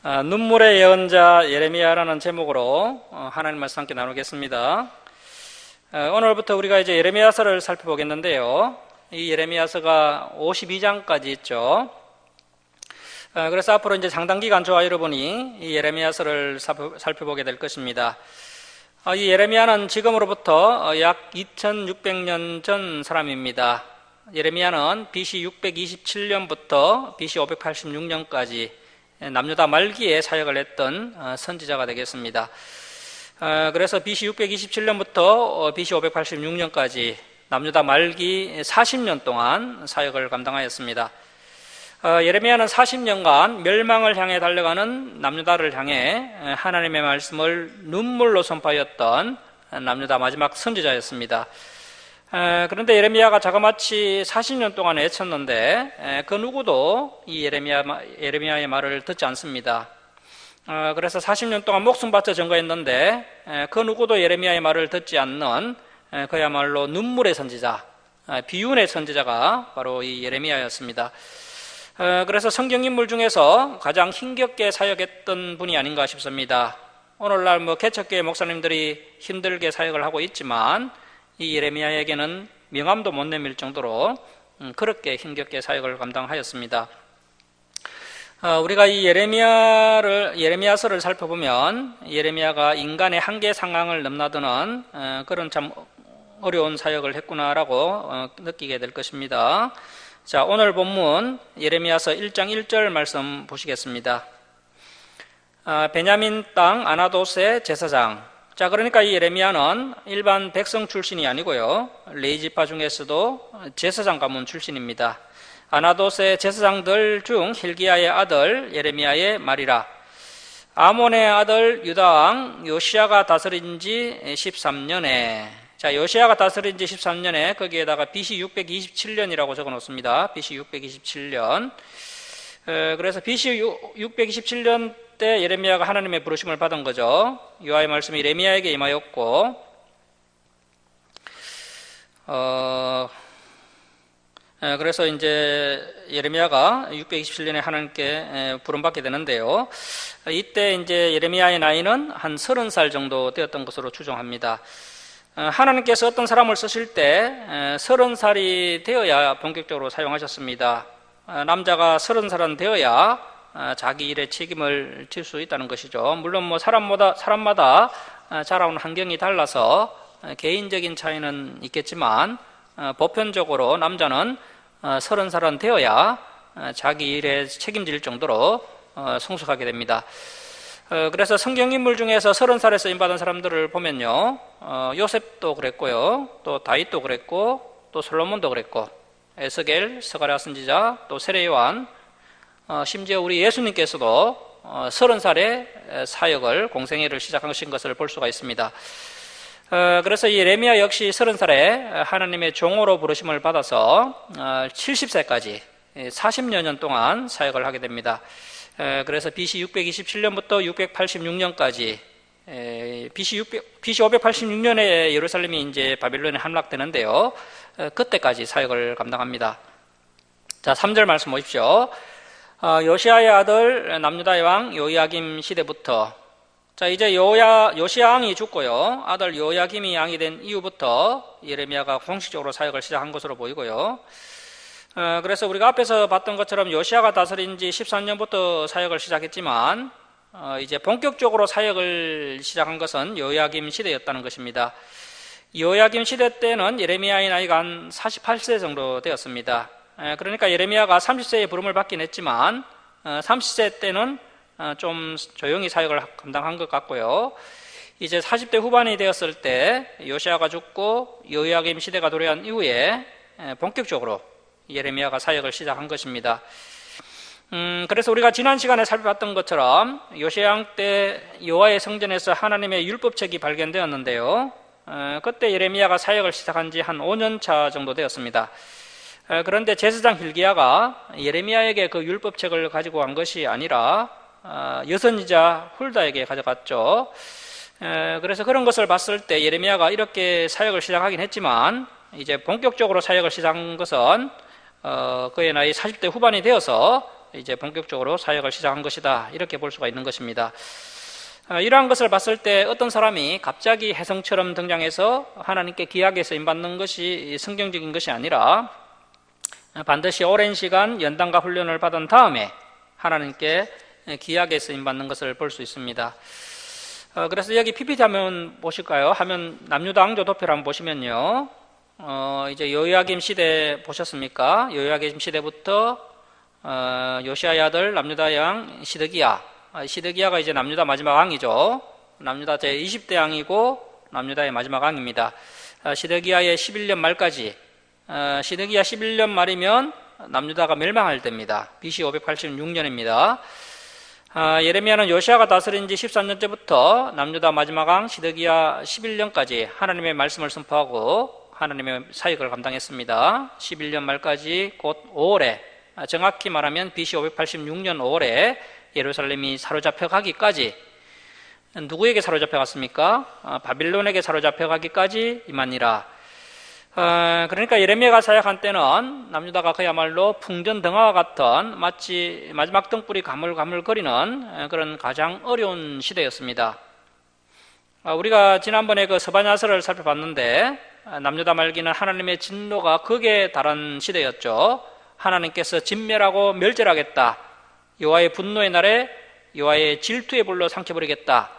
눈물의 예언자 예레미야라는 제목으로 하나님 말씀 함께 나누겠습니다. 오늘부터 우리가 이제 예레미야서를 살펴보겠는데요. 이 예레미야서가 52장까지 있죠. 그래서 앞으로 이제 상당 기간 저와 여러분이 이 예레미야서를 살펴보게 될 것입니다. 이 예레미야는 지금으로부터 약 2600년 전 사람입니다. 예레미야는 BC 627년부터 BC 586년까지 남유다 말기에 사역을 했던 선지자가 되겠습니다. 그래서 BC 627년부터 BC 586년까지 남유다 말기 40년 동안 사역을 감당하였습니다. 예레미야는 40년간 멸망을 향해 달려가는 남유다를 향해 하나님의 말씀을 눈물로 선포하였던 남유다 마지막 선지자였습니다. 그런데 예레미야가 자그마치 40년 동안 애쳤는데 그 누구도 이 예레미야의 말을 듣지 않습니다. 그래서 40년 동안 목숨 바쳐 증거했는데 그 누구도 예레미야의 말을 듣지 않는 그야말로 눈물의 선지자, 비운의 선지자가 바로 이 예레미야였습니다. 그래서 성경 인물 중에서 가장 힘겹게 사역했던 분이 아닌가 싶습니다. 오늘날 개척교회 목사님들이 힘들게 사역을 하고 있지만 이 예레미야에게는 명함도 못 내밀 정도로 그렇게 힘겹게 사역을 감당하였습니다. 우리가 이 예레미야서를 살펴보면 예레미야가 인간의 한계 상황을 넘나드는 그런 참 어려운 사역을 했구나라고 느끼게 될 것입니다. 자, 오늘 본문 예레미야서 1장 1절 말씀 보시겠습니다. 베냐민 땅 아나돗의 제사장. 자, 그러니까 이 예레미야는 일반 백성 출신이 아니고요, 레위지파 중에서도 제사장 가문 출신입니다. 아나돗의 제사장들 중 hil기야의 아들 예레미야의 말이라. 아몬의 아들 유다 왕 요시야가 다스린 지 13년에, 자, 요시야가 다스린 지 13년에 거기에다가 BC 627년이라고 적어 놓습니다. BC 627년. 그래서 BC 627년 때 예레미야가 하나님의 부르심을 받은 거죠. 여호와의 말씀이 예레미야에게 임하였고, 그래서 이제 예레미야가 627년에 하나님께 부름받게 되는데요. 이때 이제 예레미야의 나이는 한 30살 정도 되었던 것으로 추정합니다. 하나님께서 어떤 사람을 쓰실 때 30살이 되어야 본격적으로 사용하셨습니다. 남자가 30살은 되어야 자기 일에 책임을 질 수 있다는 것이죠. 물론 사람마다 자라온 환경이 달라서 개인적인 차이는 있겠지만 보편적으로 남자는 30살은 되어야 자기 일에 책임질 정도로 성숙하게 됩니다. 그래서 성경 인물 중에서 30살에 쓰임받은 사람들을 보면요, 요셉도 그랬고요, 또 다윗도 그랬고, 또 솔로몬도 그랬고, 에스겔, 스가랴 선지자, 또 세례 요한, 심지어 우리 예수님께서도 30살에 사역을, 공생애를 시작하신 것을 볼 수가 있습니다. 그래서 이 예레미야 역시 30살에 하나님의 종으로 부르심을 받아서 70세까지 40여 년 동안 사역을 하게 됩니다. 그래서 BC 627년부터 686년까지, BC 586년에 예루살렘이 이제 바빌론에 함락되는데요, 그때까지 사역을 감당합니다. 자, 3절 말씀 보십시오. 요시야의 아들 남유다의 왕 요야김 시대부터, 자, 이제 요시야 왕이 죽고요, 아들 요야김이 왕이 된 이후부터 예레미야가 공식적으로 사역을 시작한 것으로 보이고요. 그래서 우리가 앞에서 봤던 것처럼 요시야가 다스린 지 13년부터 사역을 시작했지만 이제 본격적으로 사역을 시작한 것은 요야김 시대였다는 것입니다. 요야김 시대 때는 예레미야의 나이가 한 48세 정도 되었습니다. 그러니까 예레미야가 30세에 부름을 받긴 했지만 30세 때는 좀 조용히 사역을 감당한 것 같고요. 이제 40대 후반이 되었을 때 요시야가 죽고 요야김 시대가 도래한 이후에 본격적으로 예레미야가 사역을 시작한 것입니다. 그래서 우리가 지난 시간에 살펴봤던 것처럼 요시야 왕 때 여호와의 성전에서 하나님의 율법책이 발견되었는데요, 그때 예레미야가 사역을 시작한 지 한 5년 차 정도 되었습니다. 그런데 제사장 hil기야가 예레미야에게 그 율법책을 가지고 간 것이 아니라 여선지자 훌다에게 가져갔죠. 그래서 그런 것을 봤을 때 예레미야가 이렇게 사역을 시작하긴 했지만 이제 본격적으로 사역을 시작한 것은 그의 나이 40대 후반이 되어서 이제 본격적으로 사역을 시작한 것이다, 이렇게 볼 수가 있는 것입니다. 이러한 것을 봤을 때 어떤 사람이 갑자기 혜성처럼 등장해서 하나님께 귀하게 쓰임받는 것이 성경적인 것이 아니라 반드시 오랜 시간 연단과 훈련을 받은 다음에 하나님께 귀하게 쓰임받는 것을 볼 수 있습니다. 그래서 여기 PPT 화면 보실까요? 화면 남유다 왕조 도표를 한번 보시면요, 이제 여호야김 시대 보셨습니까? 여호야김 시대부터 요시야의 아들 남유다의 왕 시드기야가 이제 남유다 마지막 왕이죠. 남유다 제 20대 왕이고 남유다의 마지막 왕입니다. 시드기야의 11년 말까지, 시드기야 11년 말이면 남유다가 멸망할 때입니다. BC 586년입니다. 예레미야는 요시야가 다스린 지 13년째부터 남유다 마지막 왕 시드기야 11년까지 하나님의 말씀을 선포하고 하나님의 사역을 감당했습니다. 11년 말까지 곧 5월에, 정확히 말하면 BC 586년 5월에 예루살렘이 사로잡혀 가기까지, 누구에게 사로잡혀 갔습니까? 바빌론에게 사로잡혀 가기까지 임하니라. 그러니까 예레미야가 사역한 때는 남유다가 그야말로 풍전등화와 같은 마치 마지막 등불이 가물가물거리는 그런 가장 어려운 시대였습니다. 우리가 지난번에 그 스바냐서를 살펴봤는데 남유다 말기는 하나님의 진노가 극에 달한 시대였죠. 하나님께서 진멸하고 멸절하겠다, 여호와의 분노의 날에 여호와의 질투의 불로 삼켜버리겠다,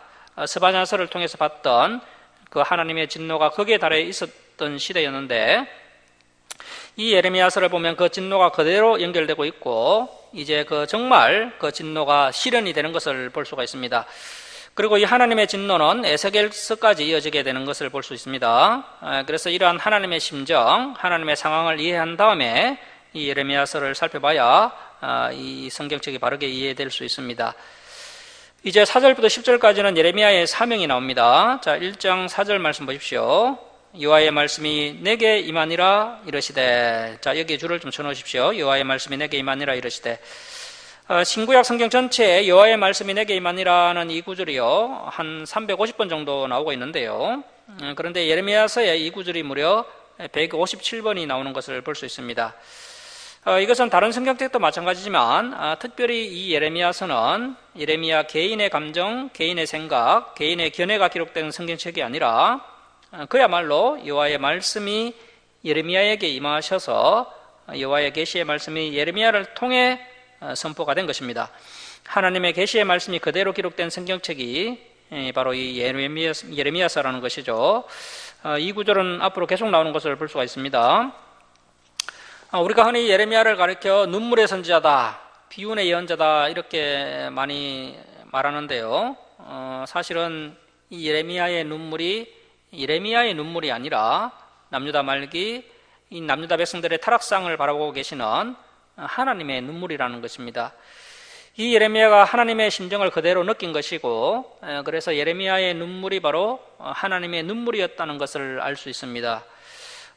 스바냐서를 통해서 봤던 그 하나님의 진노가 극에 달해 있었던 시대였는데, 이 예레미야서를 보면 그 진노가 그대로 연결되고 있고 이제 정말 그 진노가 실현이 되는 것을 볼 수가 있습니다. 그리고 이 하나님의 진노는 에스겔서까지 이어지게 되는 것을 볼 수 있습니다. 그래서 이러한 하나님의 심정, 하나님의 상황을 이해한 다음에 이 예레미야서를 살펴봐야 이 성경책이 바르게 이해될 수 있습니다. 이제 4절부터 10절까지는 예레미야의 사명이 나옵니다. 자, 1장 4절 말씀 보십시오. 여호와의 말씀이 내게 임하니라 이르시되. 자, 여기에 줄을 좀 쳐놓으십시오. 여호와의 말씀이 내게 임하니라 이르시되. 신구약 성경 전체에 여호와의 말씀이 내게 임하니라는 이 구절이요, 한 350번 정도 나오고 있는데요. 그런데 예레미야서에 이 구절이 무려 157번이 나오는 것을 볼 수 있습니다. 이것은 다른 성경책도 마찬가지지만 특별히 이 예레미야서는 예레미야 개인의 감정, 개인의 생각, 개인의 견해가 기록된 성경책이 아니라 그야말로 여호와의 말씀이 예레미야에게 임하셔서 여호와의 계시의 말씀이 예레미야를 통해 선포가 된 것입니다. 하나님의 계시의 말씀이 그대로 기록된 성경책이 바로 이 예레미야서라는 것이죠. 이 구절은 앞으로 계속 나오는 것을 볼 수가 있습니다. 우리가 흔히 예레미야를 가리켜 눈물의 선지자다, 비운의 예언자다, 이렇게 많이 말하는데요. 사실은 이 예레미야의 눈물이 아니라 남유다 말기 이 남유다 백성들의 타락상을 바라보고 계시는 하나님의 눈물이라는 것입니다. 이 예레미야가 하나님의 심정을 그대로 느낀 것이고, 그래서 예레미야의 눈물이 바로 하나님의 눈물이었다는 것을 알 수 있습니다.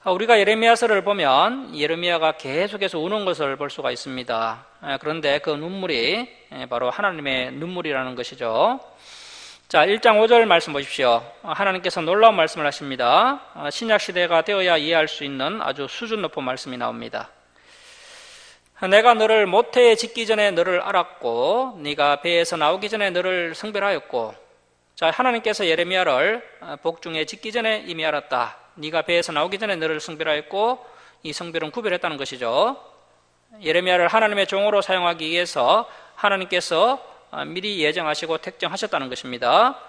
우리가 예레미야서를 보면 예레미야가 계속해서 우는 것을 볼 수가 있습니다. 그런데 그 눈물이 바로 하나님의 눈물이라는 것이죠. 자, 1장 5절 말씀 보십시오. 하나님께서 놀라운 말씀을 하십니다. 신약 시대가 되어야 이해할 수 있는 아주 수준 높은 말씀이 나옵니다. 내가 너를 모태에 짓기 전에 너를 알았고 네가 배에서 나오기 전에 너를 성별하였고. 자, 하나님께서 예레미야를 복중에 짓기 전에 이미 알았다. 네가 배에서 나오기 전에 너를 성별하였고, 이 성별은 구별했다는 것이죠. 예레미야를 하나님의 종으로 사용하기 위해서 하나님께서 미리 예정하시고 택정하셨다는 것입니다.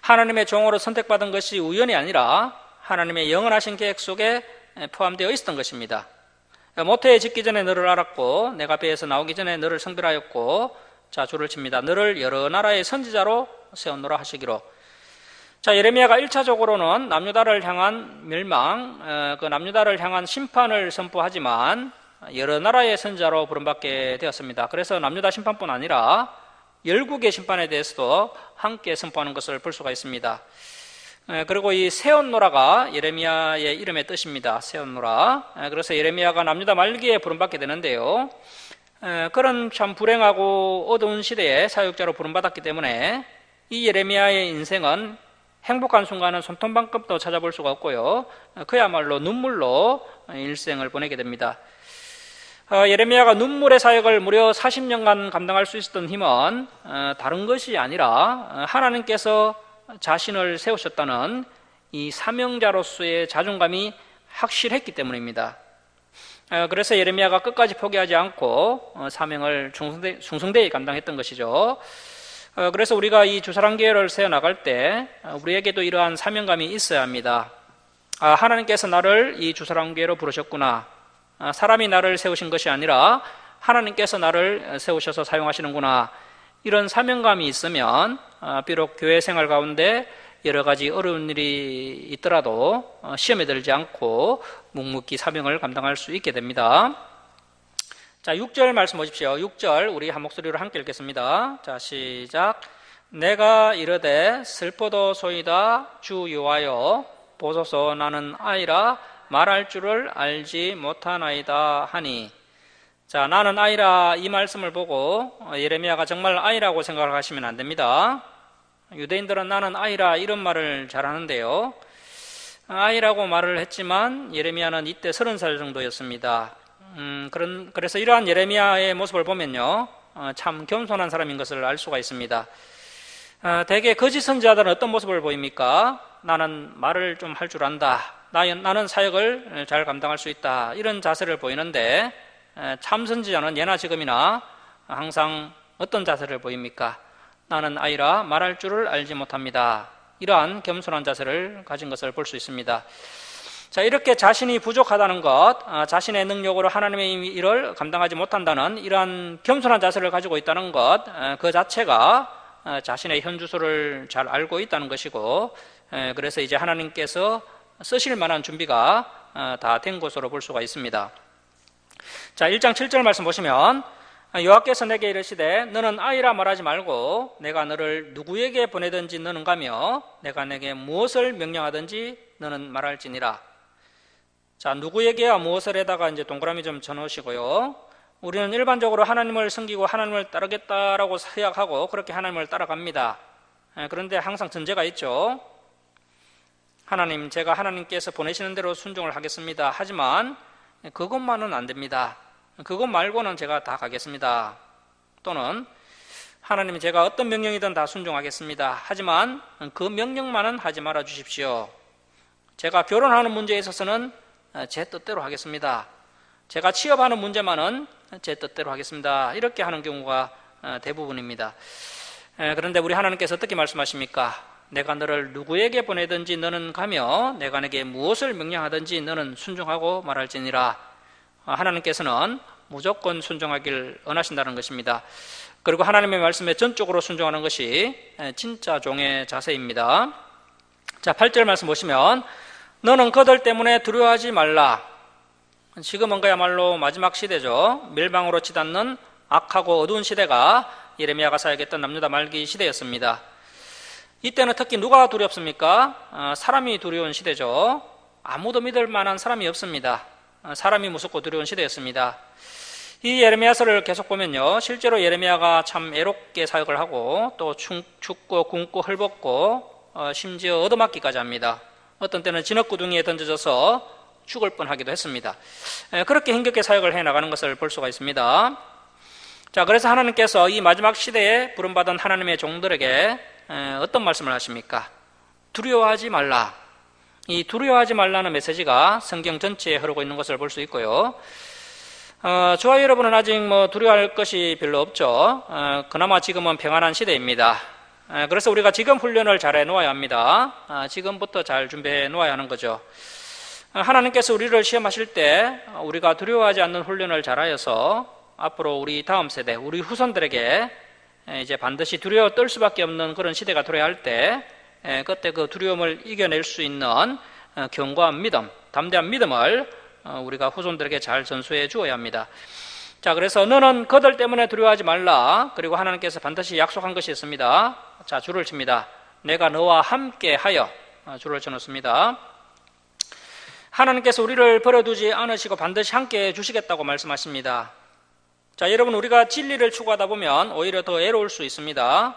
하나님의 종으로 선택받은 것이 우연이 아니라 하나님의 영원하신 계획 속에 포함되어 있었던 것입니다. 모태에 짓기 전에 너를 알았고 내가 배에서 나오기 전에 너를 성별하였고, 자, 줄을 칩니다. 너를 여러 나라의 선지자로 세웠노라 하시기로. 자, 예레미야가 1차적으로는 남유다를 향한 멸망, 그 남유다를 향한 심판을 선포하지만 여러 나라의 선지자로 부름받게 되었습니다. 그래서 남유다 심판뿐 아니라 열국의 심판에 대해서도 함께 선포하는 것을 볼 수가 있습니다. 그리고 이 세웠노라가 예레미야의 이름의 뜻입니다. 세웠노라. 그래서 예레미야가 남유다 말기에 부름받게 되는데요. 그런 참 불행하고 어두운 시대에 사역자로 부름받았기 때문에 이 예레미야의 인생은 행복한 순간은 손톱만큼도 찾아볼 수가 없고요. 그야말로 눈물로 일생을 보내게 됩니다. 예레미야가 눈물의 사역을 무려 40년간 감당할 수 있었던 힘은 다른 것이 아니라 하나님께서 자신을 세우셨다는 이 사명자로서의 자존감이 확실했기 때문입니다. 그래서 예레미야가 끝까지 포기하지 않고 사명을 충성되이 감당했던 것이죠. 그래서 우리가 이 주사랑교회를 세워나갈 때 우리에게도 이러한 사명감이 있어야 합니다. 하나님께서 나를 이 주사랑교회로 부르셨구나. 사람이 나를 세우신 것이 아니라 하나님께서 나를 세우셔서 사용하시는구나. 이런 사명감이 있으면 비록 교회 생활 가운데 여러 가지 어려운 일이 있더라도 시험에 들지 않고 묵묵히 사명을 감당할 수 있게 됩니다. 자, 6절 말씀 보십시오. 6절 우리 한 목소리로 함께 읽겠습니다. 자, 시작. 내가 이르되 슬퍼도소이다 주 여호와여 보소서 나는 아이라 말할 줄을 알지 못하나이다 하니. 자, 나는 아이라 이 말씀을 보고 예레미야가 정말 아이라고 생각을 하시면 안 됩니다. 유대인들은 나는 아이라 이런 말을 잘 하는데요. 아이라고 말을 했지만 예레미야는 이때 30살 정도였습니다. 그래서 이러한 예레미야의 모습을 보면요, 참 겸손한 사람인 것을 알 수가 있습니다. 대개 거짓 선지자들은 어떤 모습을 보입니까? 나는 말을 좀 할 줄 안다. 나는 사역을 잘 감당할 수 있다. 이런 자세를 보이는데 참 선지자는 예나 지금이나 항상 어떤 자세를 보입니까? 나는 아이라 말할 줄을 알지 못합니다. 이러한 겸손한 자세를 가진 것을 볼 수 있습니다. 자, 이렇게 자신이 부족하다는 것, 자신의 능력으로 하나님의 일을 감당하지 못한다는 이러한 겸손한 자세를 가지고 있다는 것, 그 자체가 자신의 현주소를 잘 알고 있다는 것이고, 그래서 이제 하나님께서 쓰실 만한 준비가 다 된 것으로 볼 수가 있습니다. 자, 1장 7절 말씀 보시면 여호와께서 내게 이르시되 너는 아이라 말하지 말고 내가 너를 누구에게 보내든지 너는 가며 내가 내게 무엇을 명령하든지 너는 말할지니라. 자, 누구에게야 무엇을 해다가 이제 동그라미 좀 쳐놓으시고요. 우리는 일반적으로 하나님을 섬기고 하나님을 따르겠다라고 생각하고 그렇게 하나님을 따라갑니다. 그런데 항상 전제가 있죠. 하나님, 제가 하나님께서 보내시는 대로 순종을 하겠습니다. 하지만 그것만은 안 됩니다. 그것 말고는 제가 다 가겠습니다. 또는 하나님, 제가 어떤 명령이든 다 순종하겠습니다. 하지만 그 명령만은 하지 말아 주십시오. 제가 결혼하는 문제에 있어서는 제 뜻대로 하겠습니다. 제가 취업하는 문제만은 제 뜻대로 하겠습니다. 이렇게 하는 경우가 대부분입니다. 그런데 우리 하나님께서 어떻게 말씀하십니까? 내가 너를 누구에게 보내든지 너는 가며 내가 내게 무엇을 명령하든지 너는 순종하고 말할지니라. 하나님께서는 무조건 순종하길 원하신다는 것입니다. 그리고 하나님의 말씀에 전적으로 순종하는 것이 진짜 종의 자세입니다. 자, 8절 말씀 보시면 너는 그들 때문에 두려워하지 말라. 지금은 그야말로 마지막 시대죠. 멸망으로 치닫는 악하고 어두운 시대가 예레미야가 사역했던 남유다 말기 시대였습니다. 이때는 특히 누가 두렵습니까? 사람이 두려운 시대죠. 아무도 믿을 만한 사람이 없습니다. 사람이 무섭고 두려운 시대였습니다. 이 예레미야서를 계속 보면요, 실제로 예레미야가 참 애롭게 사역을 하고 또 춥고 굶고 헐벗고 심지어 얻어맞기까지 합니다. 어떤 때는 진흙구덩이에 던져져서 죽을 뻔하기도 했습니다. 그렇게 힘겹게 사역을 해나가는 것을 볼 수가 있습니다. 자, 그래서 하나님께서 이 마지막 시대에 부름받은 하나님의 종들에게 어떤 말씀을 하십니까? 두려워하지 말라. 이 두려워하지 말라는 메시지가 성경 전체에 흐르고 있는 것을 볼 수 있고요. 저와 여러분은 아직 두려워할 것이 별로 없죠. 그나마 지금은 평안한 시대입니다. 그래서 우리가 지금 훈련을 잘 해놓아야 합니다. 지금부터 잘 준비해 놓아야 하는 거죠. 하나님께서 우리를 시험하실 때 우리가 두려워하지 않는 훈련을 잘하여서 앞으로 우리 다음 세대, 우리 후손들에게 이제 반드시 두려워 떨 수밖에 없는 그런 시대가 도래할 때 그때 그 두려움을 이겨낼 수 있는 견고한 믿음, 담대한 믿음을 우리가 후손들에게 잘 전수해 주어야 합니다. 자, 그래서 너는 그들 때문에 두려워하지 말라. 그리고 하나님께서 반드시 약속한 것이 있습니다. 자, 줄을 칩니다. 내가 너와 함께 하여. 줄을 쳐놓습니다. 하나님께서 우리를 버려두지 않으시고 반드시 함께 해주시겠다고 말씀하십니다. 자, 여러분, 우리가 진리를 추구하다 보면 오히려 더 애로울 수 있습니다.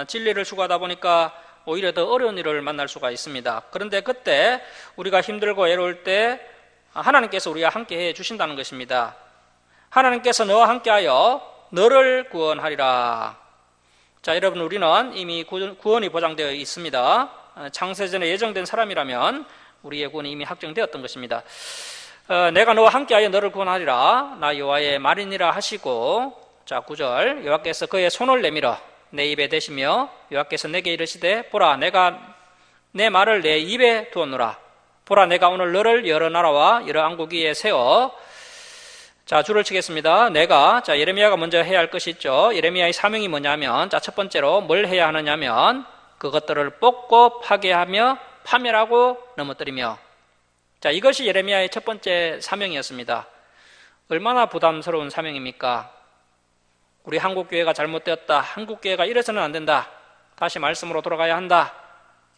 진리를 추구하다 보니까 오히려 더 어려운 일을 만날 수가 있습니다. 그런데 그때 우리가 힘들고 애로울 때 하나님께서 우리와 함께 해주신다는 것입니다. 하나님께서 너와 함께하여 너를 구원하리라. 자, 여러분, 우리는 이미 구원이 보장되어 있습니다. 창세전에 예정된 사람이라면 우리의 구원이 이미 확정되었던 것입니다. 내가 너와 함께하여 너를 구원하리라. 나 여호와의 말이니라 하시고, 자, 9절, 여호와께서 그의 손을 내밀어 내 입에 대시며 여호와께서 내게 이르시되 보라, 내가 내 말을 내 입에 두었노라. 보라, 내가 오늘 너를 여러 나라와 여러 왕국 위에 세워. 자, 줄을 치겠습니다. 자, 예레미야가 먼저 해야 할 것이 있죠. 예레미야의 사명이 뭐냐면, 자, 첫 번째로 뭘 해야 하느냐면 그것들을 뽑고 파괴하며 파멸하고 넘어뜨리며. 자, 이것이 예레미야의 첫 번째 사명이었습니다. 얼마나 부담스러운 사명입니까? 우리 한국교회가 잘못되었다. 한국교회가 이래서는 안 된다. 다시 말씀으로 돌아가야 한다.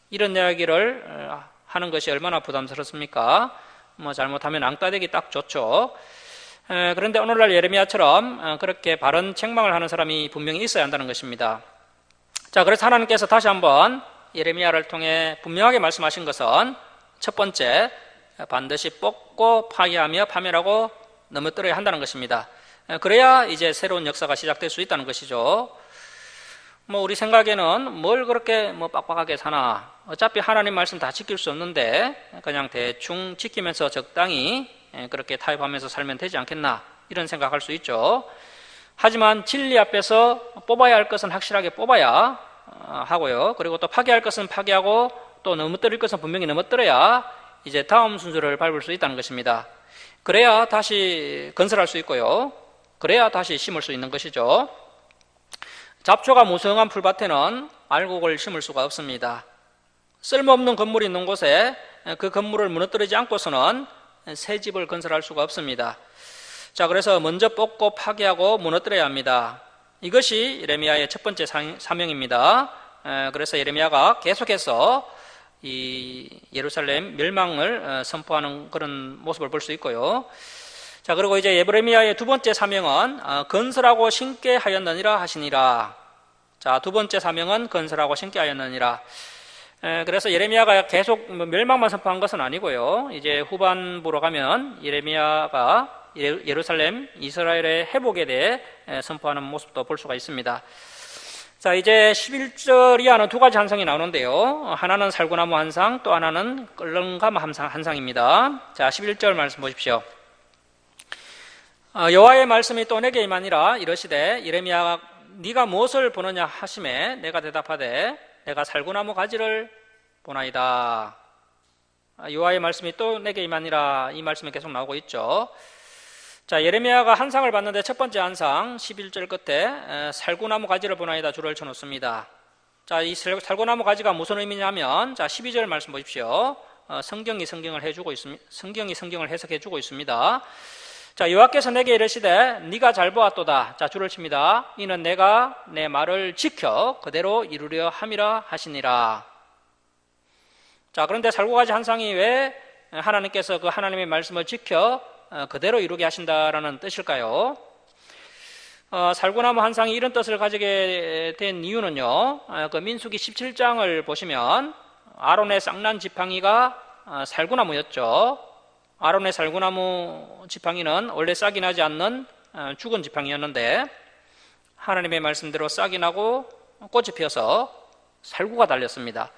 이런 이야기를 하는 것이 얼마나 부담스럽습니까? 잘못하면 앙따되기 딱 좋죠. 그런데 오늘날 예레미야처럼 그렇게 바른 책망을 하는 사람이 분명히 있어야 한다는 것입니다. 자, 그래서 하나님께서 다시 한번 예레미야를 통해 분명하게 말씀하신 것은 첫 번째, 반드시 뽑고 파괴하며 파멸하고 넘어뜨려야 한다는 것입니다. 그래야 이제 새로운 역사가 시작될 수 있다는 것이죠. 우리 생각에는 뭘 그렇게 빡빡하게 사나, 어차피 하나님 말씀 다 지킬 수 없는데 그냥 대충 지키면서 적당히 그렇게 타협하면서 살면 되지 않겠나, 이런 생각할 수 있죠. 하지만 진리 앞에서 뽑아야 할 것은 확실하게 뽑아야 하고요. 그리고 또 파괴할 것은 파괴하고 또 넘어뜨릴 것은 분명히 넘어뜨려야 이제 다음 순서를 밟을 수 있다는 것입니다. 그래야 다시 건설할 수 있고요. 그래야 다시 심을 수 있는 것이죠. 잡초가 무성한 풀밭에는 알곡을 심을 수가 없습니다. 쓸모없는 건물이 있는 곳에 그 건물을 무너뜨리지 않고서는 새 집을 건설할 수가 없습니다. 자, 그래서 먼저 뽑고 파괴하고 무너뜨려야 합니다. 이것이 예레미야의 첫 번째 사명입니다. 그래서 예레미야가 계속해서 이 예루살렘 멸망을 선포하는 그런 모습을 볼 수 있고요. 자, 그리고 이제 예레미야의 두 번째 사명은 건설하고 심게 하였느니라 하시니라. 자, 두 번째 사명은 건설하고 심게 하였느니라. 그래서 예레미야가 계속 멸망만 선포한 것은 아니고요. 이제 후반부로 가면 예레미야가 예루살렘, 이스라엘의 회복에 대해 선포하는 모습도 볼 수가 있습니다. 자, 이제 11절 이하는 두 가지 한상이 나오는데요. 하나는 살구나무 한상, 또 하나는 껄렁가마 한상입니다. 자, 11절 말씀 보십시오. 여호와의 말씀이 또 내게 임하니라 이르시되 예레미야가 네가 무엇을 보느냐 하시매 내가 대답하되 내가 살구나무 가지를 보나이다. 여호와의 말씀이 또 내게 임하니라, 이 말씀이 계속 나오고 있죠. 자, 예레미야가 한상을 봤는데 첫 번째 한상 11절 끝에 살구나무 가지를 보나이다 줄을 쳐놓습니다. 자, 이 살구나무 가지가 무슨 의미냐면, 자, 12절 말씀 보십시오. 성경이 성경을 해석해주고 있습니다. 자, 여호와께서 내게 이르시되 네가 잘 보았도다. 자, 줄을 칩니다. 이는 내가 내 말을 지켜 그대로 이루려 함이라 하시니라. 자, 그런데 살구가지 한상이 왜 하나님께서 그 하나님의 말씀을 지켜 그대로 이루게 하신다라는 뜻일까요? 살구나무 한상이 이런 뜻을 가지게 된 이유는요, 그 민수기 17장을 보시면 아론의 쌍난 지팡이가 살구나무였죠. 아론의 살구나무 지팡이는 원래 싹이 나지 않는 죽은 지팡이였는데 하나님의 말씀대로 싹이 나고 꽃이 피어서 살구가 달렸습니다.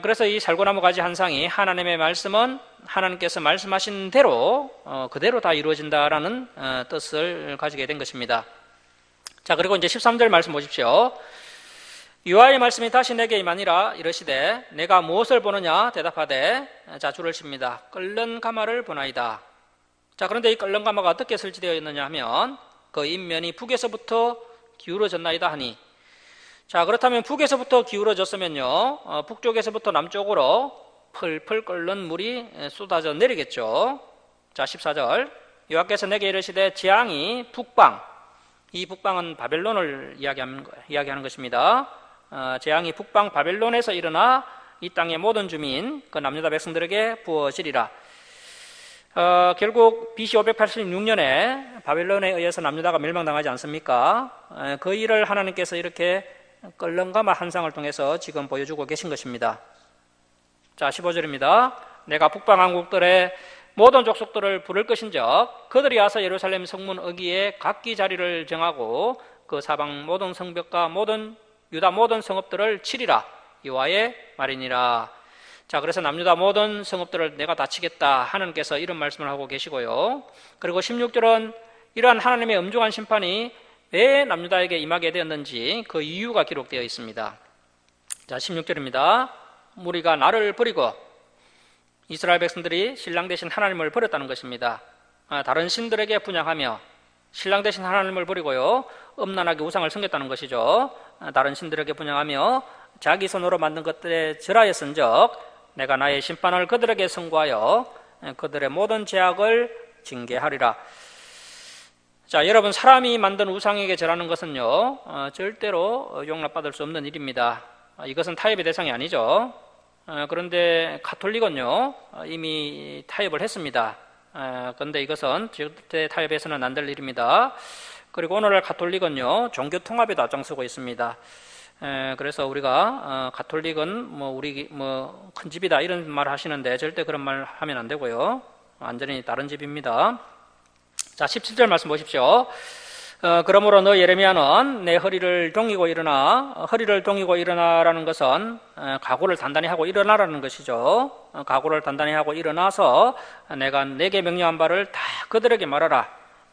그래서 이 살구나무 가지 한상이 하나님의 말씀은 하나님께서 말씀하신 대로 그대로 다 이루어진다라는 뜻을 가지게 된 것입니다. 자, 그리고 이제 13절 말씀 보십시오. 여호와의 말씀이 다시 내게 임하니라 이르시되 내가 무엇을 보느냐 대답하되, 자, 줄을 칩니다. 끓는 가마를 보나이다. 자, 그런데 이 끓는 가마가 어떻게 설치되어 있느냐 하면 그 인면이 북에서부터 기울어졌나이다 하니, 자, 그렇다면 북에서부터 기울어졌으면요, 북쪽에서부터 남쪽으로 펄펄 끓는 물이 쏟아져 내리겠죠. 자, 14절 여호와께서 내게 이르시되 재앙이 북방, 이 북방은 바벨론을 이야기하는 것입니다. 재앙이 북방 바벨론에서 일어나 이 땅의 모든 주민 그 남유다 백성들에게 부어지리라. 결국 BC 586년에 바벨론에 의해서 남유다가 멸망당하지 않습니까? 그 일을 하나님께서 이렇게 껄렁가마 한상을 통해서 지금 보여주고 계신 것입니다. 자, 15절입니다. 내가 북방 왕국들의 모든 족속들을 부를 것인적 그들이 와서 예루살렘 성문 어귀에 각기 자리를 정하고 그 사방 모든 성벽과 모든 유다 모든 성읍들을 치리라. 여호와의 말이니라. 자, 그래서 남유다 모든 성읍들을 내가 다 치겠다. 하나님께서 이런 말씀을 하고 계시고요. 그리고 16절은 이러한 하나님의 엄중한 심판이 왜 남유다에게 임하게 되었는지 그 이유가 기록되어 있습니다. 자, 16절입니다. 무리가 나를 버리고 이스라엘 백성들이 신랑 대신 하나님을 버렸다는 것입니다. 다른 신들에게 분향하며 신랑 대신 하나님을 버리고요, 음란하게 우상을 섬겼다는 것이죠. 다른 신들에게 분향하며 자기 손으로 만든 것들에 절하였은적 내가 나의 심판을 그들에게 선고하여 그들의 모든 죄악을 징계하리라. 자, 여러분, 사람이 만든 우상에게 절하는 것은요, 절대로 용납받을 수 없는 일입니다. 이것은 타협의 대상이 아니죠. 그런데 가톨릭은요, 이미 타협을 했습니다. 그런데 이것은 절대 타협해서는 안 될 일입니다. 그리고 오늘날 가톨릭은요, 종교 통합에도 앞장서고 있습니다. 그래서 우리가 가톨릭은 우리 큰 집이다 이런 말 하시는데 절대 그런 말 하면 안 되고요. 완전히 다른 집입니다. 자, 17절 말씀 보십시오. 그러므로 너 예레미야는 내 허리를 동이고 일어나. 허리를 동이고 일어나라는 것은 각오를 단단히 하고 일어나라는 것이죠. 각오를 단단히 하고 일어나서 내가 내게 명령한 바를 다 그들에게 말하라.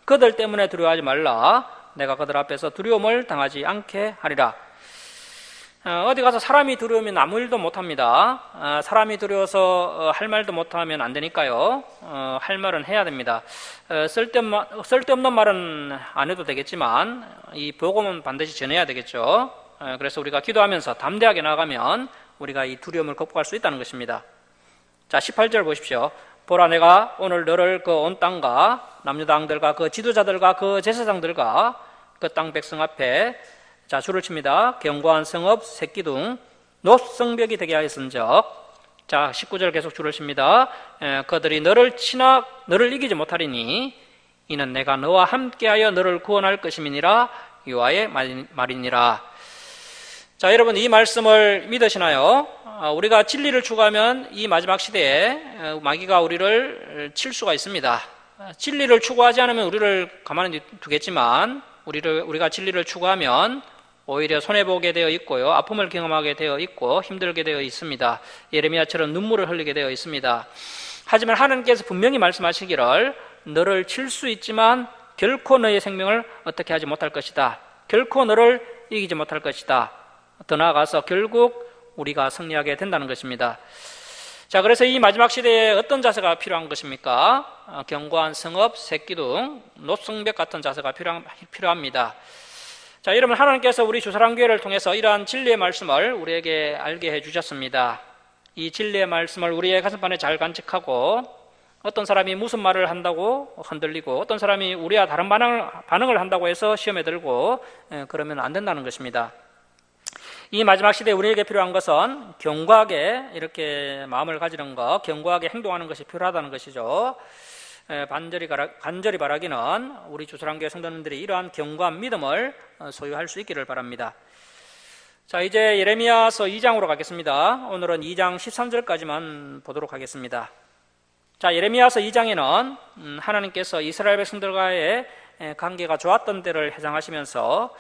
그들 때문에 두려워하지 말라. 내가 그들 앞에서 두려움을 당하지 않게 하리라. 어디 가서 사람이 두려우면 아무 일도 못합니다. 사람이 두려워서 할 말도 못하면 안 되니까요. 할 말은 해야 됩니다. 쓸데없는 말은 안 해도 되겠지만 이 복음은 반드시 전해야 되겠죠. 그래서 우리가 기도하면서 담대하게 나가면 우리가 이 두려움을 극복할 수 있다는 것입니다. 자, 18절 보십시오. 보라, 내가 오늘 너를 그 온 땅과 남유다 왕들과 그 지도자들과 그 제사장들과 그 땅 백성 앞에 자, 줄을 칩니다. 견고한 성읍, 새기둥, 노성벽이 되게 하였은적. 자, 19절 계속 줄을 칩니다. 그들이 너를 치나 너를 이기지 못하리니 이는 내가 너와 함께하여 너를 구원할 것임이니라. 여호와의 말이니라. 자, 여러분, 이 말씀을 믿으시나요? 우리가 진리를 추구하면 이 마지막 시대에 마귀가 우리를 칠 수가 있습니다. 진리를 추구하지 않으면 우리를 가만히 두겠지만 우리가 진리를 추구하면 오히려 손해보게 되어 있고요, 아픔을 경험하게 되어 있고 힘들게 되어 있습니다. 예레미야처럼 눈물을 흘리게 되어 있습니다. 하지만 하나님께서 분명히 말씀하시기를 너를 칠 수 있지만 결코 너의 생명을 어떻게 하지 못할 것이다. 결코 너를 이기지 못할 것이다. 더 나아가서 결국 우리가 승리하게 된다는 것입니다. 자, 그래서 이 마지막 시대에 어떤 자세가 필요한 것입니까? 견고한 성읍, 새기둥, 노성벽 같은 자세가 필요합니다. 자, 여러분, 하나님께서 우리 주사랑교회를 통해서 이러한 진리의 말씀을 우리에게 알게 해주셨습니다. 이 진리의 말씀을 우리의 가슴판에 잘 간직하고 어떤 사람이 무슨 말을 한다고 흔들리고 어떤 사람이 우리와 다른 반응을 한다고 해서 시험에 들고 그러면 안 된다는 것입니다. 이 마지막 시대에 우리에게 필요한 것은 견고하게 이렇게 마음을 가지는 것, 견고하게 행동하는 것이 필요하다는 것이죠. 간절히 바라기는 우리 주사랑교회 성도님들이 이러한 견고한 믿음을 소유할 수 있기를 바랍니다. 자, 이제 예레미야서 2장으로 가겠습니다. 오늘은 2장 13절까지만 보도록 하겠습니다. 자, 예레미야서 2장에는 하나님께서 이스라엘 백성들과의 관계가 좋았던 때를 회상하시면서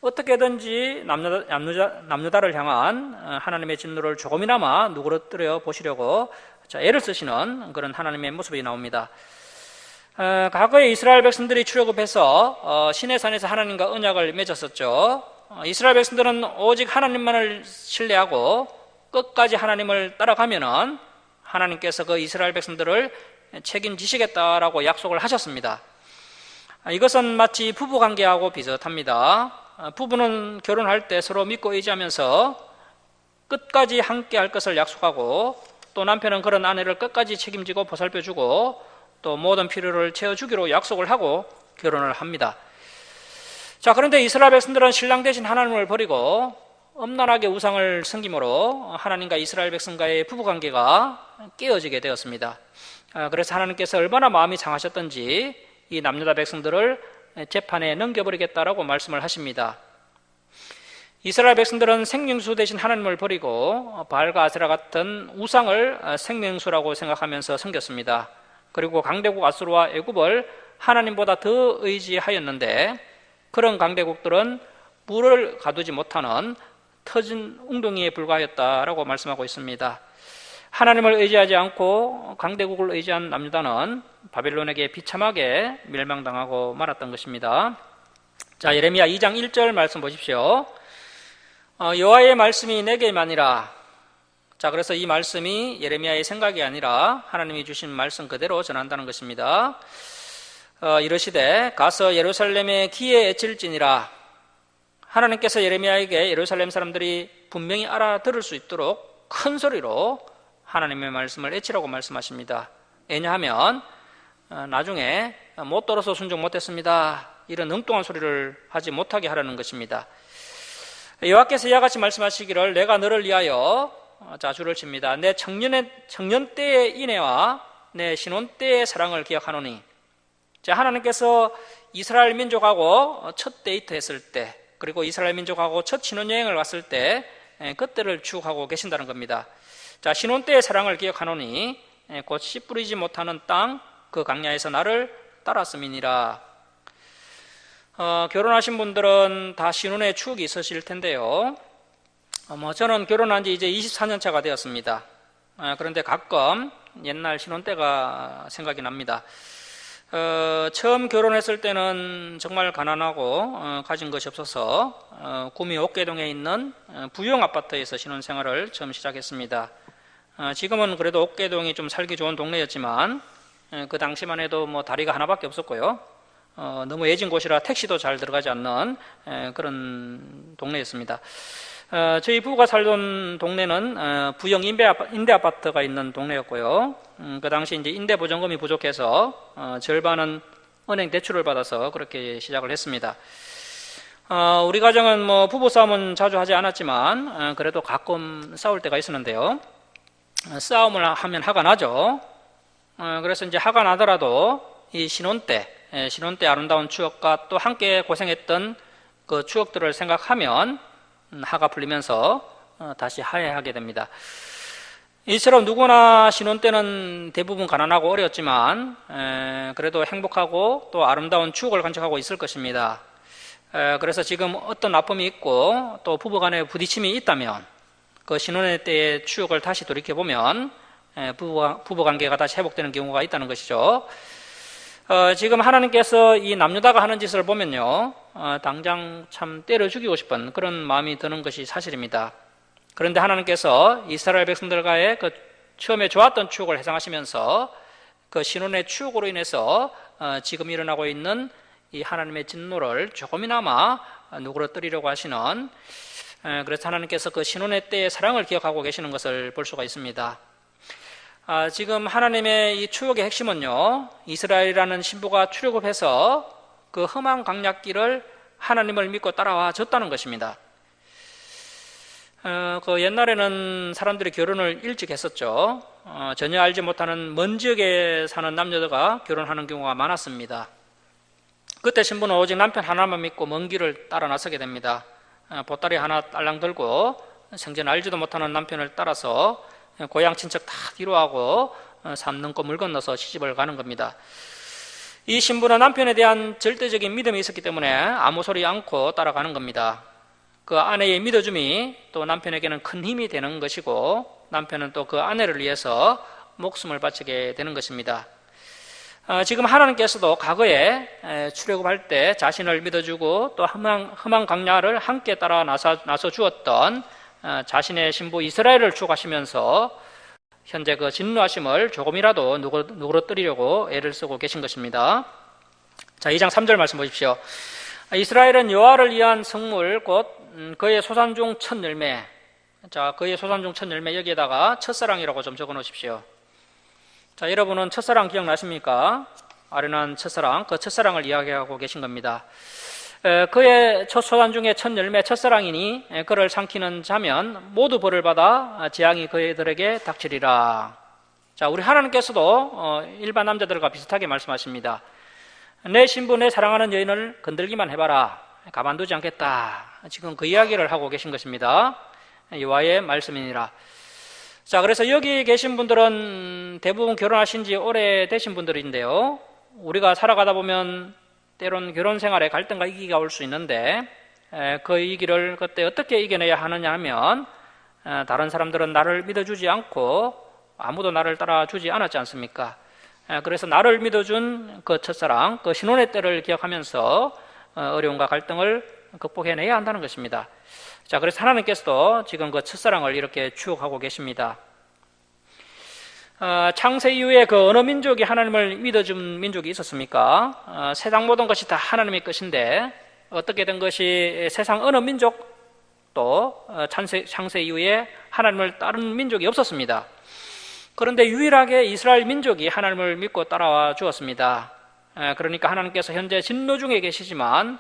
어떻게든지 남유다를 향한 하나님의 진노를 조금이나마 누그러뜨려 보시려고 애를 쓰시는 그런 하나님의 모습이 나옵니다. 과거에 이스라엘 백성들이 출애굽해서 시내산에서 하나님과 언약을 맺었었죠. 이스라엘 백성들은 오직 하나님만을 신뢰하고 끝까지 하나님을 따라가면은 하나님께서 그 이스라엘 백성들을 책임지시겠다라고 약속을 하셨습니다. 이것은 마치 부부 관계하고 비슷합니다. 부부는 결혼할 때 서로 믿고 의지하면서 끝까지 함께 할 것을 약속하고 또 남편은 그런 아내를 끝까지 책임지고 보살펴주고 또 모든 필요를 채워주기로 약속을 하고 결혼을 합니다. 자, 그런데 이스라엘 백성들은 신랑 대신 하나님을 버리고 엄란하게 우상을 섬김으로 하나님과 이스라엘 백성과의 부부관계가 깨어지게 되었습니다. 그래서 하나님께서 얼마나 마음이 상하셨던지 이 남유다 백성들을 재판에 넘겨버리겠다라고 말씀을 하십니다. 이스라엘 백성들은 생명수 대신 하나님을 버리고 바알과 아세라 같은 우상을 생명수라고 생각하면서 섬겼습니다. 그리고 강대국 아수르와 애굽을 하나님보다 더 의지하였는데 그런 강대국들은 물을 가두지 못하는 터진 웅덩이에 불과하였다라고 말씀하고 있습니다. 하나님을 의지하지 않고 강대국을 의지한 남유다는 바벨론에게 비참하게 멸망당하고 말았던 것입니다. 자, 예레미야 2장 1절 말씀 보십시오. 여호와의 말씀이 내게만이라. 자, 그래서 이 말씀이 예레미야의 생각이 아니라 하나님이 주신 말씀 그대로 전한다는 것입니다. 이르시되 가서 예루살렘의 기에 애칠지니라. 하나님께서 예레미야에게 예루살렘 사람들이 분명히 알아들을 수 있도록 큰 소리로 하나님의 말씀을 애치라고 말씀하십니다. 왜냐하면 나중에 못 들어서 순종 못했습니다, 이런 엉뚱한 소리를 하지 못하게 하라는 것입니다. 여호와께서 이와 같이 말씀하시기를 내가 너를 위하여 줄을 칩니다. 내 청년 때의 인애와 내 신혼 때의 사랑을 기억하노니. 자, 하나님께서 이스라엘 민족하고 첫 데이트 했을 때, 그리고 이스라엘 민족하고 첫 신혼여행을 갔을 때 그때를 추억하고 계신다는 겁니다. 자, 신혼 때의 사랑을 기억하노니 곧 씨 뿌리지 못하는 땅 그 광야에서 나를 따랐음이니라. 결혼하신 분들은 다 신혼의 추억이 있으실 텐데요. 저는 결혼한 지 이제 24년 차가 되었습니다. 그런데 가끔 옛날 신혼 때가 생각이 납니다. 처음 결혼했을 때는 정말 가난하고 가진 것이 없어서 구미 옥계동에 있는 부용 아파트에서 신혼생활을 처음 시작했습니다. 지금은 그래도 옥계동이 좀 살기 좋은 동네였지만 그 당시만 해도 다리가 하나밖에 없었고요. 너무 애진 곳이라 택시도 잘 들어가지 않는 그런 동네였습니다. 저희 부부가 살던 동네는 부영 임대 아파트가 있는 동네였고요. 그 당시 이제 임대 보증금이 부족해서 절반은 은행 대출을 받아서 그렇게 시작을 했습니다. 우리 가정은 부부 싸움은 자주 하지 않았지만 그래도 가끔 싸울 때가 있었는데요. 싸움을 하면 화가 나죠. 그래서 이제 화가 나더라도 이 신혼 때 아름다운 추억과 또 함께 고생했던 그 추억들을 생각하면 화가 풀리면서 다시 화해하게 됩니다. 이처럼 누구나 신혼 때는 대부분 가난하고 어려웠지만 그래도 행복하고 또 아름다운 추억을 간직하고 있을 것입니다. 그래서 지금 어떤 아픔이 있고 또 부부간에 부딪힘이 있다면 그 신혼의 때의 추억을 다시 돌이켜보면 부부관계가 다시 회복되는 경우가 있다는 것이죠. 지금 하나님께서 이 남유다가 하는 짓을 보면요, 당장 참 때려 죽이고 싶은 그런 마음이 드는 것이 사실입니다. 그런데 하나님께서 이스라엘 백성들과의 그 처음에 좋았던 추억을 회상하시면서 그 신혼의 추억으로 인해서 지금 일어나고 있는 이 하나님의 진노를 조금이나마 누그러뜨리려고 하시는, 그래서 하나님께서 그 신혼의 때의 사랑을 기억하고 계시는 것을 볼 수가 있습니다. 지금 하나님의 이 추억의 핵심은요, 이스라엘이라는 신부가 출애굽해서 그 험한 강약길을 하나님을 믿고 따라와 줬다는 것입니다. 그 옛날에는 사람들이 결혼을 일찍 했었죠. 전혀 알지 못하는 먼 지역에 사는 남녀가 결혼하는 경우가 많았습니다. 그때 신부는 오직 남편 하나만 믿고 먼 길을 따라 나서게 됩니다. 보따리 하나 딸랑 들고 생전 알지도 못하는 남편을 따라서 고향 친척 다 뒤로하고 산 넘고 물 건너서 시집을 가는 겁니다. 이 신부는 남편에 대한 절대적인 믿음이 있었기 때문에 아무 소리 않고 따라가는 겁니다. 그 아내의 믿어줌이 또 남편에게는 큰 힘이 되는 것이고 남편은 또 그 아내를 위해서 목숨을 바치게 되는 것입니다. 지금 하나님께서도 과거에 출애굽할 때 자신을 믿어주고 또 험한 강야를 함께 따라 나서 주었던 자신의 신부 이스라엘을 추억하시면서 현재 그 진노하심을 조금이라도 누그러뜨리려고 애를 쓰고 계신 것입니다. 자, 2장 3절 말씀 보십시오. 이스라엘은 여호와를 위한 성물 곧 그의 소산 중 첫 열매. 자, 그의 소산 중 첫 열매, 여기에다가 첫사랑이라고 좀 적어 놓으십시오. 자, 여러분은 첫사랑 기억나십니까? 아련한 첫사랑, 그 첫사랑을 이야기하고 계신 겁니다. 그의 첫 소산 중에 첫 열매, 첫사랑이니 그를 삼키는 자면 모두 벌을 받아 재앙이 그들에게 닥치리라. 자, 우리 하나님께서도 일반 남자들과 비슷하게 말씀하십니다. 내 신부, 내 사랑하는 여인을 건들기만 해봐라. 가만두지 않겠다. 지금 그 이야기를 하고 계신 것입니다. 여호와의 말씀이니라. 자, 그래서 여기 계신 분들은 대부분 결혼하신 지 오래되신 분들인데요. 우리가 살아가다 보면 때론 결혼 생활에 갈등과 위기가 올 수 있는데 그 위기를 그때 어떻게 이겨내야 하느냐 하면 다른 사람들은 나를 믿어주지 않고 아무도 나를 따라주지 않았지 않습니까? 그래서 나를 믿어준 그 첫사랑, 그 신혼의 때를 기억하면서 어려움과 갈등을 극복해내야 한다는 것입니다. 자, 그래서 하나님께서도 지금 그 첫사랑을 이렇게 추억하고 계십니다. 창세 이후에 그 어느 민족이 하나님을 믿어준 민족이 있었습니까? 세상 모든 것이 다 하나님의 것인데 어떻게 된 것이 세상 어느 민족도 창세 이후에 하나님을 따른 민족이 없었습니다. 그런데 유일하게 이스라엘 민족이 하나님을 믿고 따라와 주었습니다. 그러니까 하나님께서 현재 진노 중에 계시지만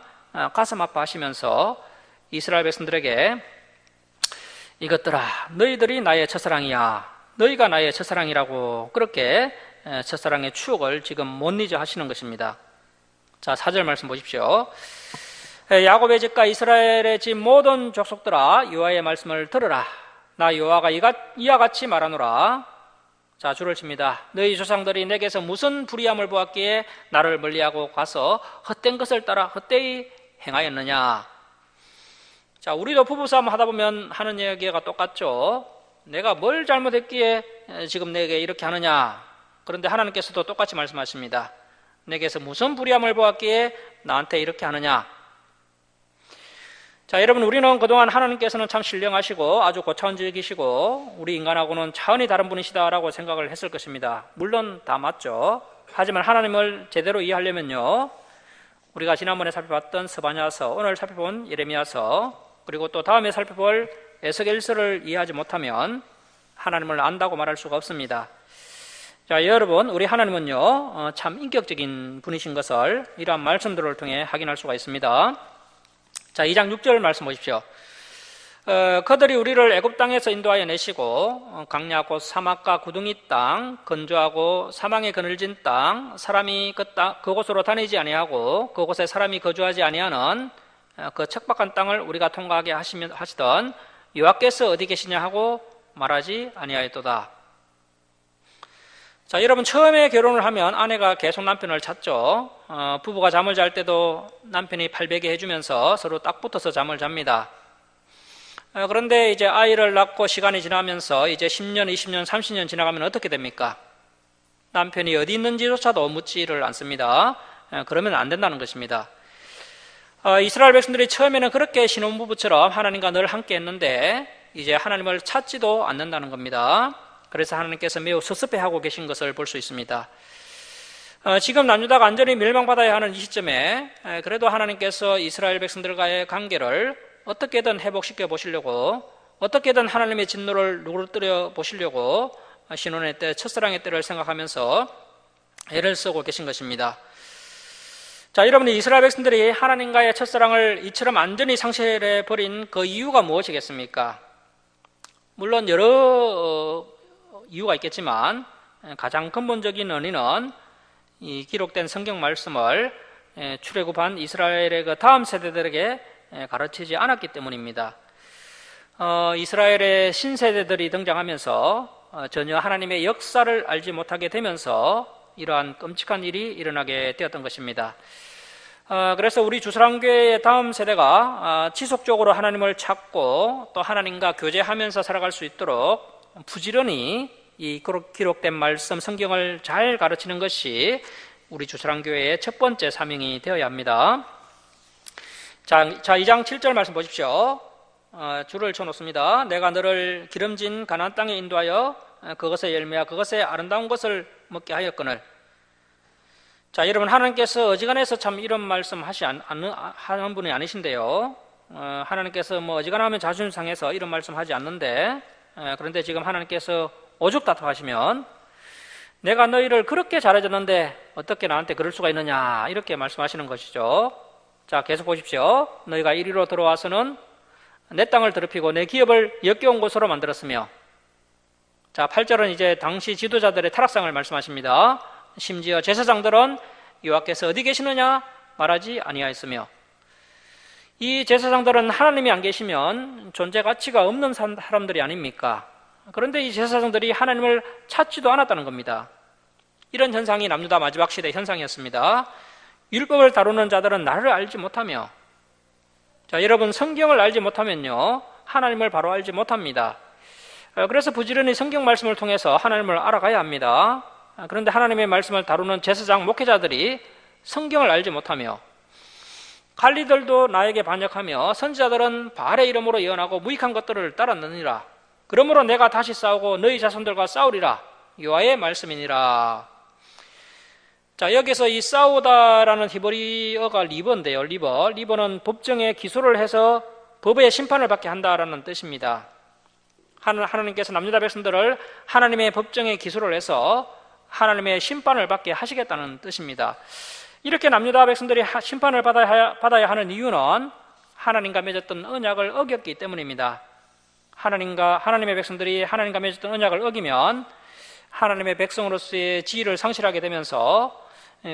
가슴 아파하시면서 이스라엘 백성들에게 이것들아 너희들이 나의 첫사랑이야, 너희가 나의 첫사랑이라고 그렇게 첫사랑의 추억을 지금 못 잊어 하시는 것입니다. 자, 4절 말씀 보십시오. 야곱의 집과 이스라엘의 집 모든 족속들아 여호와의 말씀을 들으라. 나 여호와가 이와 같이 말하노라. 자, 줄을 칩니다. 너희 조상들이 내게서 무슨 불의함을 보았기에 나를 멀리하고 가서 헛된 것을 따라 헛되이 행하였느냐. 자, 우리도 부부싸움 하다 보면 하는 얘기가 똑같죠. 내가 뭘 잘못했기에 지금 내게 이렇게 하느냐. 그런데 하나님께서도 똑같이 말씀하십니다. 내게서 무슨 불의함을 보았기에 나한테 이렇게 하느냐. 자, 여러분, 우리는 그동안 하나님께서는 참 신령하시고 아주 고차원적이시고 우리 인간하고는 차원이 다른 분이시다라고 생각을 했을 것입니다. 물론 다 맞죠. 하지만 하나님을 제대로 이해하려면요, 우리가 지난번에 살펴봤던 스바냐서, 오늘 살펴본 예레미야서, 그리고 또 다음에 살펴볼 에스겔서를 이해하지 못하면 하나님을 안다고 말할 수가 없습니다. 자, 여러분, 우리 하나님은요 참 인격적인 분이신 것을 이러한 말씀들을 통해 확인할 수가 있습니다. 자, 2장 6절 말씀 보십시오. 그들이 우리를 애굽 땅에서 인도하여 내시고 강야고 사막과 구둥이 땅, 건조하고 사망에 그늘진 땅, 사람이 그곳으로 다니지 아니하고 그곳에 사람이 거주하지 아니하는 그 척박한 땅을 우리가 통과하게 하시던 여호와께서 어디 계시냐 하고 말하지 아니하였도다. 자, 여러분, 처음에 결혼을 하면 아내가 계속 남편을 찾죠. 부부가 잠을 잘 때도 남편이 발베개 해주면서 서로 딱 붙어서 잠을 잡니다. 그런데 이제 아이를 낳고 시간이 지나면서 이제 10년, 20년, 30년 지나가면 어떻게 됩니까? 남편이 어디 있는지조차도 묻지를 않습니다. 그러면 안 된다는 것입니다. 이스라엘 백성들이 처음에는 그렇게 신혼부부처럼 하나님과 늘 함께 했는데 이제 하나님을 찾지도 않는다는 겁니다. 그래서 하나님께서 매우 섭섭해하고 계신 것을 볼 수 있습니다. 지금 남유다가 완전히 멸망받아야 하는 이 시점에 그래도 하나님께서 이스라엘 백성들과의 관계를 어떻게든 회복시켜 보시려고, 어떻게든 하나님의 진노를 누그러뜨려 보시려고 신혼의 때, 첫사랑의 때를 생각하면서 애를 쓰고 계신 것입니다. 자, 여러분, 이스라엘 백성들이 하나님과의 첫사랑을 이처럼 완전히 상실해 버린 그 이유가 무엇이겠습니까? 물론 여러 이유가 있겠지만 가장 근본적인 원인은 이 기록된 성경 말씀을 출애굽한 이스라엘의 그 다음 세대들에게 가르치지 않았기 때문입니다. 이스라엘의 신세대들이 등장하면서 전혀 하나님의 역사를 알지 못하게 되면서 이러한 끔찍한 일이 일어나게 되었던 것입니다. 그래서 우리 주사랑교회의 다음 세대가 지속적으로 하나님을 찾고 또 하나님과 교제하면서 살아갈 수 있도록 부지런히 이 기록된 말씀 성경을 잘 가르치는 것이 우리 주사랑교회의 첫 번째 사명이 되어야 합니다. 자, 2장 7절 말씀 보십시오. 줄을 쳐놓습니다. 내가 너를 기름진 가나안 땅에 인도하여 그것의 열매와 그것의 아름다운 것을 먹게 하였거늘. 자, 여러분, 하나님께서 어지간해서 참 이런 말씀 하는 분이 아니신데요. 하나님께서 뭐 어지간하면 자존심 상해서 이런 말씀 하지 않는데, 그런데 지금 하나님께서 오죽 답답하시면 내가 너희를 그렇게 잘해줬는데 어떻게 나한테 그럴 수가 있느냐, 이렇게 말씀하시는 것이죠. 자, 계속 보십시오. 너희가 이리로 들어와서는 내 땅을 더럽히고 내 기업을 역겨운 곳으로 만들었으며. 자, 8절은 이제 당시 지도자들의 타락상을 말씀하십니다. 심지어 제사장들은 여호와께서 어디 계시느냐 말하지 아니하였으며. 이 제사장들은 하나님이 안 계시면 존재 가치가 없는 사람들이 아닙니까? 그런데 이 제사장들이 하나님을 찾지도 않았다는 겁니다. 이런 현상이 남유다 마지막 시대 현상이었습니다. 율법을 다루는 자들은 나를 알지 못하며, 자, 여러분 성경을 알지 못하면요 하나님을 바로 알지 못합니다. 그래서 부지런히 성경 말씀을 통해서 하나님을 알아가야 합니다. 그런데 하나님의 말씀을 다루는 제사장 목회자들이 성경을 알지 못하며, 관리들도 나에게 반역하며 선지자들은 바알의 이름으로 예언하고 무익한 것들을 따랐느니라. 그러므로 내가 다시 싸우고 너희 자손들과 싸우리라. 여호와의 말씀이니라. 자, 여기서 이 싸우다라는 히브리어가 리버인데요. 리버는 법정에 기소를 해서 법의 심판을 받게 한다라는 뜻입니다. 하나님께서 남유다 백성들을 하나님의 법정에 기소를 해서 하나님의 심판을 받게 하시겠다는 뜻입니다. 이렇게 남유다 백성들이 심판을 받아야 하는 이유는 하나님과 맺었던 언약을 어겼기 때문입니다. 하나님의 백성들이 하나님과 맺었던 언약을 어기면 하나님의 백성으로서의 지위를 상실하게 되면서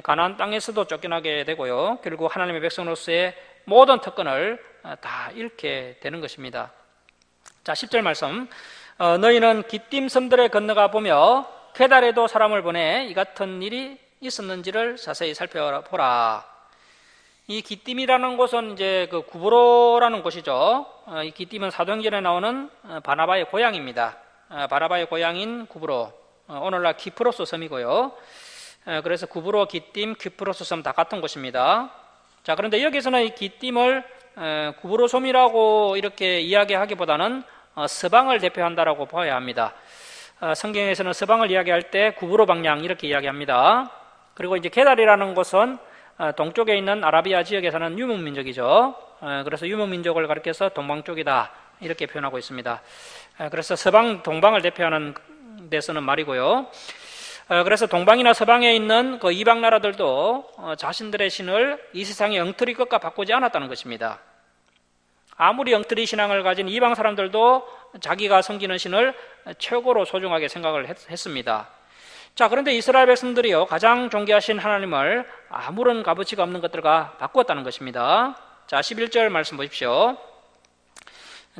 가나안 땅에서도 쫓겨나게 되고요, 결국 하나님의 백성으로서의 모든 특권을 다 잃게 되는 것입니다. 자, 10절 말씀. 너희는 기띔 섬들에 건너가 보며 게달에도 사람을 보내 이 같은 일이 있었는지를 자세히 살펴보라. 이 기띔이라는 곳은 이제 그 구브로라는 곳이죠. 이 기띔은 사도행전에 나오는 바나바의 고향입니다. 바나바의 고향인 구브로, 오늘날 키프로스 섬이고요. 그래서 구브로, 기띔, 키프로스 섬 다 같은 곳입니다. 자, 그런데 여기서는 이 기띔을 구브로 섬이라고 이렇게 이야기하기보다는 서방을 대표한다라고 봐야 합니다. 성경에서는 서방을 이야기할 때 구브로 방향 이렇게 이야기합니다. 그리고 이제 게달이라는 곳은 동쪽에 있는 아라비아 지역에 사는 유목민족이죠. 그래서 유목민족을 가리켜서 동방 쪽이다 이렇게 표현하고 있습니다. 그래서 서방, 동방을 대표하는 데서는 말이고요. 그래서 동방이나 서방에 있는 그 이방 나라들도 자신들의 신을 이 세상의 엉터리 것과 바꾸지 않았다는 것입니다. 아무리 엉터리 신앙을 가진 이방 사람들도 자기가 섬기는 신을 최고로 소중하게 생각을 했습니다. 자, 그런데 이스라엘 백성들이요 가장 존귀하신 하나님을 아무런 값어치가 없는 것들과 바꾸었다는 것입니다. 자, 11절 말씀 보십시오.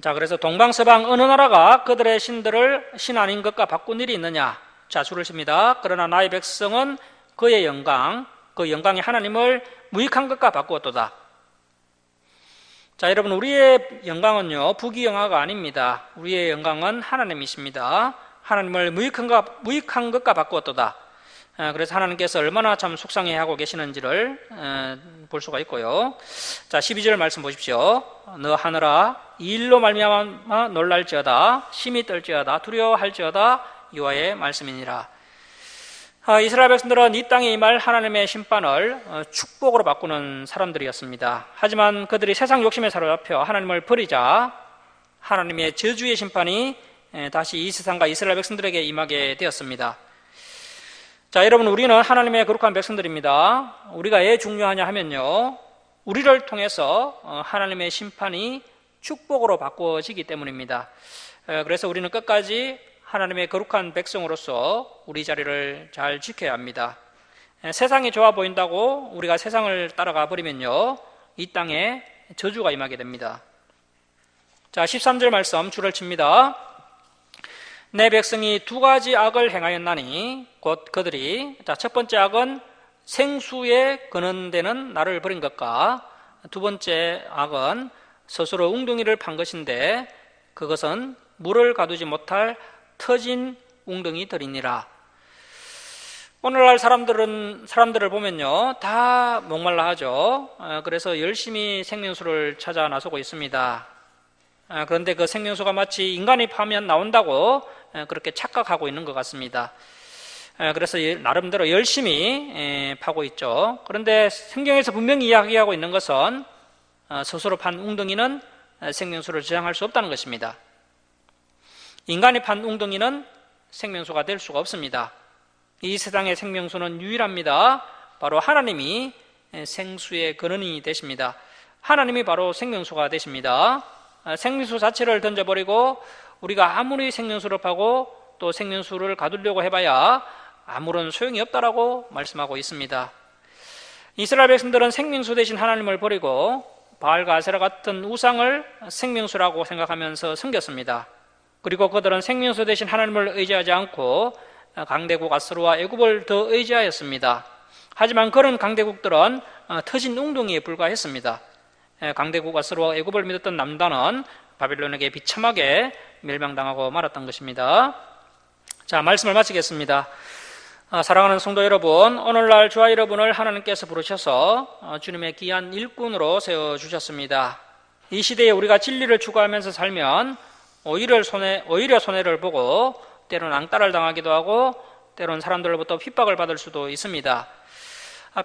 자, 그래서 동방 서방 어느 나라가 그들의 신들을 신 아닌 것과 바꾼 일이 있느냐. 자, 줄을 씁니다. 그러나 나의 백성은 그의 영광, 그 영광의 하나님을 무익한 것과 바꾸었도다. 자, 여러분, 우리의 영광은요 부귀영화가 아닙니다. 우리의 영광은 하나님이십니다. 하나님을 무익한 것과 바꾸었도다. 그래서 하나님께서 얼마나 참 속상해하고 계시는지를 볼 수가 있고요. 자, 12절 말씀 보십시오. 너 하늘아 이 일로 말미암아 놀랄지어다, 심히 떨지어다, 두려워할지어다. 여호와의 말씀이니라. 이스라엘 백성들은 이 땅에 임할 하나님의 심판을 축복으로 바꾸는 사람들이었습니다. 하지만 그들이 세상 욕심에 사로잡혀 하나님을 버리자 하나님의 저주의 심판이 다시 이 세상과 이스라엘 백성들에게 임하게 되었습니다. 자, 여러분, 우리는 하나님의 거룩한 백성들입니다. 우리가 왜 중요하냐 하면요, 우리를 통해서 하나님의 심판이 축복으로 바꿔지기 때문입니다. 그래서 우리는 끝까지 하나님의 거룩한 백성으로서 우리 자리를 잘 지켜야 합니다. 세상이 좋아 보인다고 우리가 세상을 따라가 버리면요 이 땅에 저주가 임하게 됩니다. 자, 13절 말씀 줄을 칩니다. 내 백성이 두 가지 악을 행하였나니 곧 그들이, 자, 첫 번째 악은 생수에 거는 데는 나를 버린 것과, 두 번째 악은 스스로 웅덩이를 판 것인데 그것은 물을 가두지 못할 터진 웅덩이들이니라. 오늘날 사람들을 보면요 다 목말라 하죠. 그래서 열심히 생명수를 찾아 나서고 있습니다. 그런데 그 생명수가 마치 인간이 파면 나온다고 그렇게 착각하고 있는 것 같습니다. 그래서 나름대로 열심히 파고 있죠. 그런데 성경에서 분명히 이야기하고 있는 것은 스스로 판 웅덩이는 생명수를 저장할 수 없다는 것입니다. 인간이 판 웅덩이는 생명수가 될 수가 없습니다. 이 세상의 생명수는 유일합니다. 바로 하나님이 생수의 근원이 되십니다. 하나님이 바로 생명수가 되십니다. 생명수 자체를 던져버리고 우리가 아무리 생명수를 파고 또 생명수를 가두려고 해봐야 아무런 소용이 없다라고 말씀하고 있습니다. 이스라엘 백성들은 생명수 대신 하나님을 버리고 바알과 아세라 같은 우상을 생명수라고 생각하면서 섬겼습니다. 그리고 그들은 생명수 대신 하나님을 의지하지 않고 강대국 아수르와 애굽을 더 의지하였습니다. 하지만 그런 강대국들은 터진 웅덩이에 불과했습니다. 강대국 아수르와 애굽을 믿었던 남단은 바빌론에게 비참하게 멸망당하고 말았던 것입니다. 자, 말씀을 마치겠습니다. 사랑하는 성도 여러분, 오늘날 저와 여러분을 하나님께서 부르셔서 주님의 귀한 일꾼으로 세워주셨습니다. 이 시대에 우리가 진리를 추구하면서 살면 오히려 손해를 보고 때로는 앙따를 당하기도 하고 때로는 사람들로부터 핍박을 받을 수도 있습니다.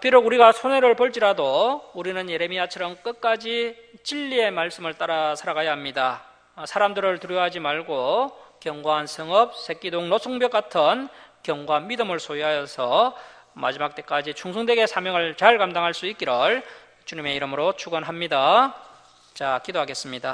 비록 우리가 손해를 볼지라도 우리는 예레미야처럼 끝까지 진리의 말씀을 따라 살아가야 합니다. 사람들을 두려워하지 말고 견고한 성읍, 새끼동, 노송벽 같은 견고한 믿음을 소유하여서 마지막 때까지 충성되게 사명을 잘 감당할 수 있기를 주님의 이름으로 축원합니다. 자, 기도하겠습니다.